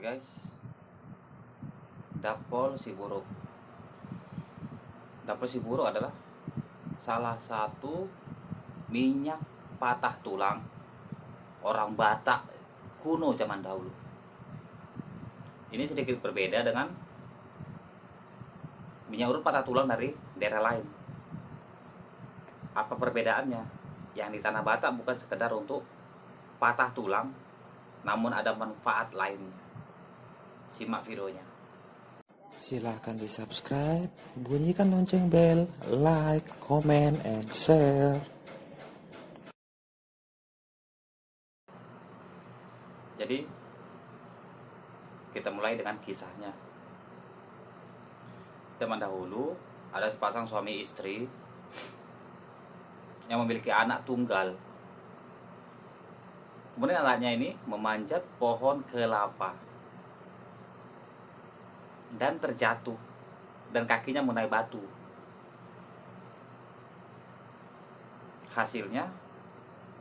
guys, Dapol Siburuk. Dapol Siburuk adalah salah satu minyak patah tulang orang Batak kuno zaman dahulu. Ini sedikit berbeda dengan minyak urut patah tulang dari daerah lain. Apa perbedaannya? Yang di tanah Batak bukan sekedar untuk patah tulang, namun ada manfaat lainnya. Simak videonya. Silahkan di subscribe, bunyikan lonceng bel, like, comment, and share. Jadi kita mulai dengan kisahnya. Zaman dahulu ada sepasang suami istri yang memiliki anak tunggal. Kemudian anaknya ini memanjat pohon kelapa dan terjatuh dan kakinya mengenai batu. Hasilnya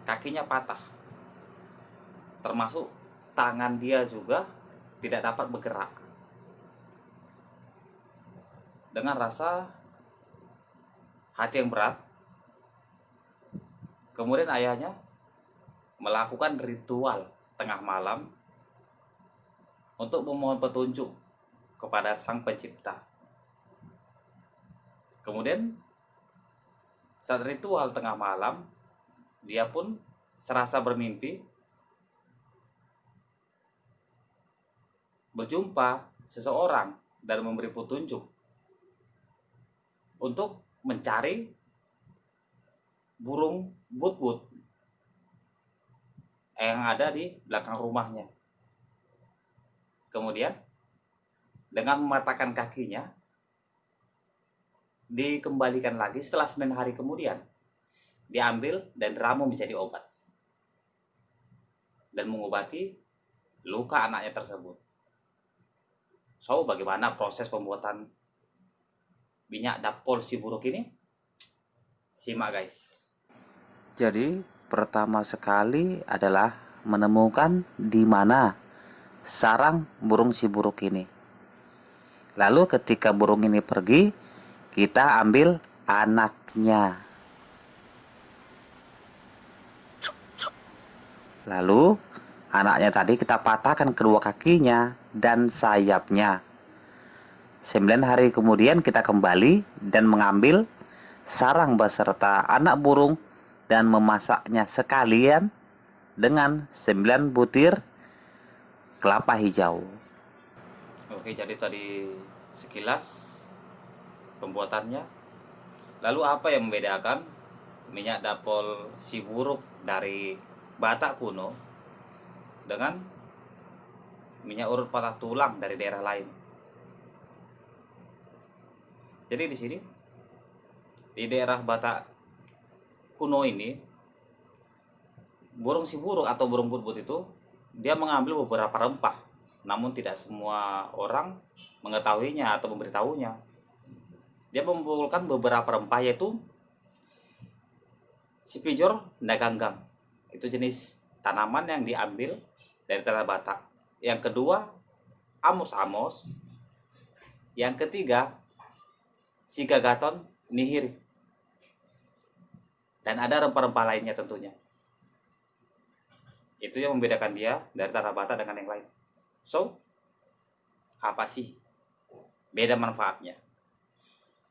kakinya patah, termasuk tangan dia juga tidak dapat bergerak. Dengan rasa hati yang berat, kemudian ayahnya melakukan ritual tengah malam untuk memohon petunjuk kepada Sang Pencipta. Kemudian saat ritual tengah malam, dia pun serasa bermimpi berjumpa seseorang dan memberi petunjuk untuk mencari burung but-but yang ada di belakang rumahnya. Kemudian dengan mematahkan kakinya, dikembalikan lagi setelah 9 hari kemudian, diambil dan diramu menjadi obat dan mengobati luka anaknya tersebut. So, bagaimana proses pembuatan minyak Dapol Siburuk ini? Simak guys. Jadi, pertama sekali adalah menemukan di mana sarang burung siburuk ini. Lalu ketika burung ini pergi, kita ambil anaknya. Lalu anaknya tadi kita patahkan kedua kakinya dan sayapnya. 9 hari kemudian kita kembali dan mengambil sarang beserta anak burung dan memasaknya sekalian dengan 9 butir kelapa hijau. Oke, jadi tadi sekilas pembuatannya. Lalu apa yang membedakan minyak Dapol Siburuk dari Batak kuno dengan minyak urut patah tulang dari daerah lain? Jadi di sini, di daerah Batak kuno ini, burung siburuk atau burung but-but itu dia mengambil beberapa rempah, namun tidak semua orang mengetahuinya atau memberitahunya. Dia mengumpulkan beberapa rempah, yaitu sipijor ndaganggang. Itu jenis tanaman yang diambil dari tanah Batak. Yang kedua, amos-amos. Yang ketiga, sigagaton nihir. Dan ada rempah-rempah lainnya tentunya. Itu yang membedakan dia dari tanah Batak dengan yang lain. So, apa sih beda manfaatnya?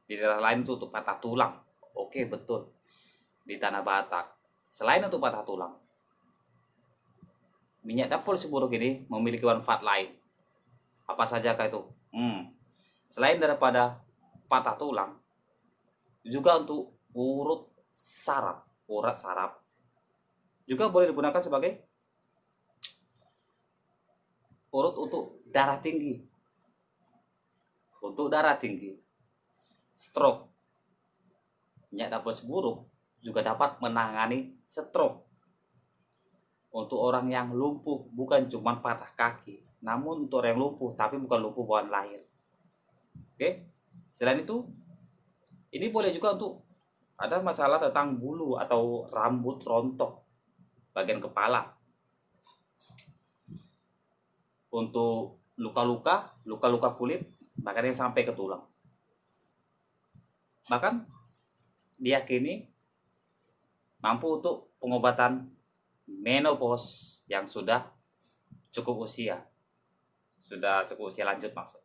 Di daerah lain itu untuk patah tulang. Oke, betul. Di tanah Batak, selain untuk patah tulang, minyak Dapol Siburuk ini memiliki manfaat lain. Apa sajakah itu? Selain daripada patah tulang, juga untuk urat saraf juga boleh digunakan sebagai urut untuk darah tinggi. Untuk darah tinggi, stroke, minyak Dapol Siburuk juga dapat menangani stroke. Untuk orang yang lumpuh, bukan cuma patah kaki, namun untuk orang yang lumpuh tapi bukan lumpuh bawaan lahir. Oke. Selain itu, ini boleh juga untuk ada masalah tentang bulu atau rambut rontok bagian kepala. Untuk luka-luka kulit, bahkan yang sampai ke tulang. Bahkan diyakini mampu untuk pengobatan menopause yang sudah cukup usia lanjut maksud.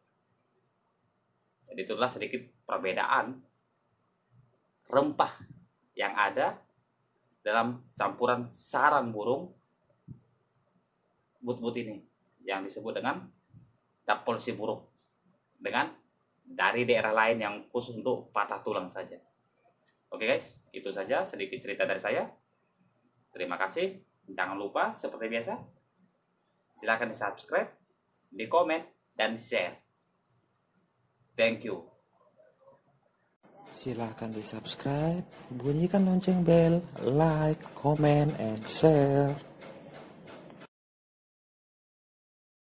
Jadi itulah sedikit perbedaan rempah yang ada dalam campuran sarang burung but-but ini yang disebut dengan dapol si burung, dengan dari daerah lain yang khusus untuk patah tulang saja. Oke guys, itu saja sedikit cerita dari saya. Terima kasih. Jangan lupa seperti biasa, silakan di subscribe, di komen, dan di share. Thank you. Silahkan di subscribe, bunyikan lonceng bel, like, comment, and share.